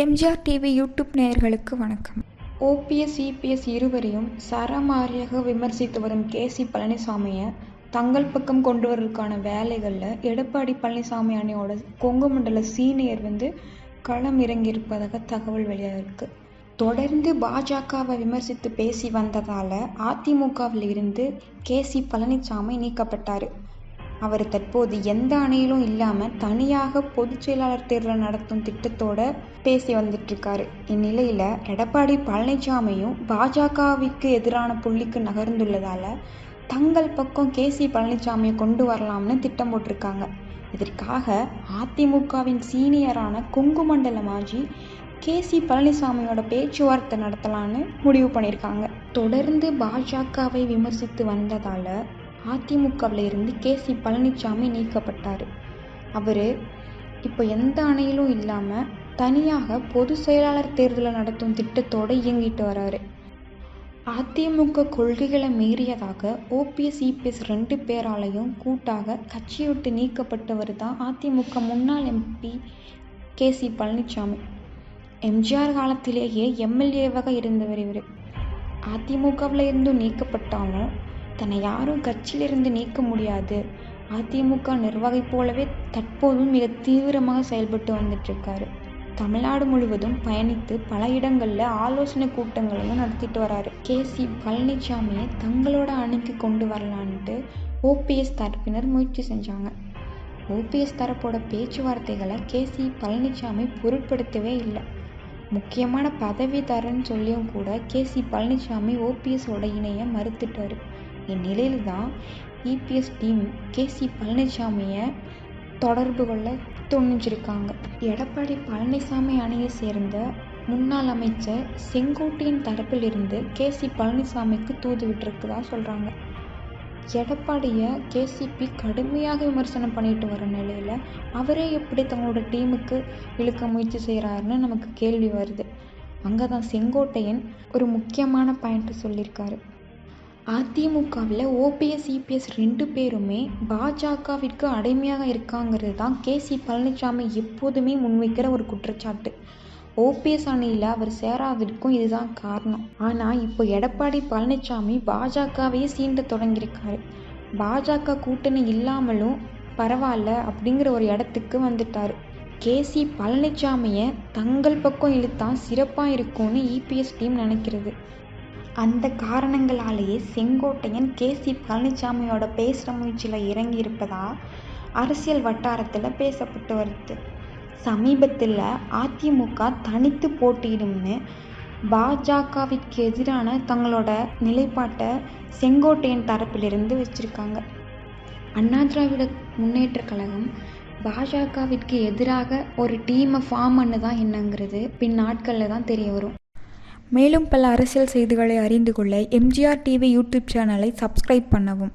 MGR TV YouTube நேயர்களுக்கு வணக்கம். OPS, EPS இருவரையும் சரமாரியாக விமர்சித்து வரும் கே.சி. பழனிசாமியை தங்கள் பக்கம் கொண்டு வருவதற்கான வேலைகளில் எடப்பாடி பழனிசாமி அணியோட கொங்கு மண்டல சீனியர் களம் இறங்கியிருப்பதாக தகவல் வெளியாயிருக்கு. தொடர்ந்து பாஜகவை விமர்சித்து பேசி வந்ததால் அதிமுகவில் இருந்து கே.சி. பழனிசாமி நீக்கப்பட்டார். அவர் தற்போது எந்த அணியிலும் இல்லாமல் தனியாக பொதுச் செயலாளர் தேர்தல் நடத்தும் திட்டத்தோட பேசி வந்துட்டுருக்காரு. இந்நிலையில் எடப்பாடி பழனிசாமியும் பாஜகவிற்கு எதிரான புள்ளிக்கு நகர்ந்துள்ளதால் தங்கள் பக்கம் கே.சி. பழனிசாமியை கொண்டு வரலாம்னு திட்டம் போட்டிருக்காங்க. இதற்காக அதிமுகவின் சீனியரான கொங்கு மண்டல மாஜி கே.சி. பழனிசாமியோட பேச்சுவார்த்தை நடத்தலான்னு முடிவு பண்ணியிருக்காங்க. தொடர்ந்து பாஜகவை விமர்சித்து வந்ததால் அதிமுகவில் இருந்து கே.சி. பழனிசாமி நீக்கப்பட்டார். அவர் இப்போ எந்த அணையிலும் இல்லாமல் தனியாக பொது செயலாளர் தேர்தலை நடத்தும் திட்டத்தோடு இயங்கிட்டு வராரு. அதிமுக கொள்கைகளை மீறியதாக ஓபிஎஸ், இபிஎஸ் 2 பேராலையும் கூட்டாக கட்சியை விட்டு நீக்கப்பட்டவர் தான் அதிமுக முன்னாள் எம்பி கே.சி. பழனிசாமி. எம்ஜிஆர் காலத்திலேயே எம்எல்ஏவாக இருந்தவர் இவர். அதிமுகவில் இருந்தும் நீக்கப்பட்டாலும் தன்னை யாரும் கட்சியிலிருந்து நீக்க முடியாது, அதிமுக நிர்வாகி போலவே தற்போதும் மிக தீவிரமாக செயல்பட்டு வந்துட்டுருக்காரு. தமிழ்நாடு முழுவதும் பயணித்து பல இடங்களில் ஆலோசனை கூட்டங்களையும் நடத்திட்டு வராரு. கே.சி. பழனிசாமியை தங்களோட அணிக்கு கொண்டு வரலான்ட்டு ஓபிஎஸ் தரப்பினர் முயற்சி செஞ்சாங்க. ஓபிஎஸ் தரப்போட பேச்சுவார்த்தைகளை கே.சி. பழனிசாமி பொருட்படுத்தவே இல்லை. முக்கியமான பதவி தரேன்னு சொல்லியும் கூட கே.சி. பழனிசாமி ஓபிஎஸோட இணைய மறுத்துட்டாரு. இந்நிலையில் தான் இபிஎஸ் டீம் கே.சி. பழனிசாமியை தொடர்பு கொள்ள துணிஞ்சிருக்காங்க. எடப்பாடி பழனிசாமி அணியை சேர்ந்த முன்னாள் அமைச்சர் செங்கோட்டையன் தரப்பில் இருந்து கே.சி. பழனிசாமிக்கு தூது விட்டுருக்குதா சொல்கிறாங்க. எடப்பாடியை கேசிபி கடுமையாக விமர்சனம் பண்ணிட்டு வர நிலையில் அவரே எப்படி தங்களோட டீமுக்கு இழுக்க முயற்சி செய்கிறாருன்னு நமக்கு கேள்வி வருது. அங்கே தான் செங்கோட்டையன் ஒரு முக்கியமான பாயிண்ட் சொல்லியிருக்காரு. அதிமுகவில் ஓபிஎஸ், இபிஎஸ் 2 பேருமே பாஜகவிற்கு அடிமையாக இருக்காங்கிறது தான் கே.சி. பழனிசாமி எப்போதுமே முன்வைக்கிற ஒரு குற்றச்சாட்டு. ஓபிஎஸ் அணியில் அவர் சேராததற்கும் இதுதான் காரணம். ஆனால் இப்போ எடப்பாடி பழனிசாமி பாஜகவையே சீண்ட தொடங்கியிருக்காரு. பாஜக கூட்டணி இல்லாமலும் பரவாயில்ல அப்படிங்கிற ஒரு இடத்துக்கு வந்துட்டார். கே.சி. பழனிசாமியை தங்கள் பக்கம் இழுத்தா சிறப்பாக இருக்கும்னு இபிஎஸ் டீம் நினைக்கிறது. அந்த காரணங்களாலேயே செங்கோட்டையன் கே.சி. பழனிசாமியோட பேசுகிற முயற்சியில் இறங்கி இருப்பதா அரசியல் வட்டாரத்தில் பேசப்பட்டு வருது. சமீபத்தில் அதிமுக தனித்து போட்டியிடும்னு பாஜகவிற்கு எதிரான தங்களோட நிலைப்பாட்டை செங்கோட்டையன் தரப்பிலிருந்து வச்சுருக்காங்க. அண்ணா திராவிட முன்னேற்ற கழகம் பாஜகவிற்கு எதிராக ஒரு டீமை ஃபார்ம் பண்ணதான் என்னங்கிறது பின் நாட்களில் தான் தெரிய வரும். மேலும் பல அரசியல் செய்திகளை அறிந்து கொள்ள எம்ஜிஆர் டிவி யூடியூப் சேனலை சப்ஸ்கிரைப் பண்ணவும்.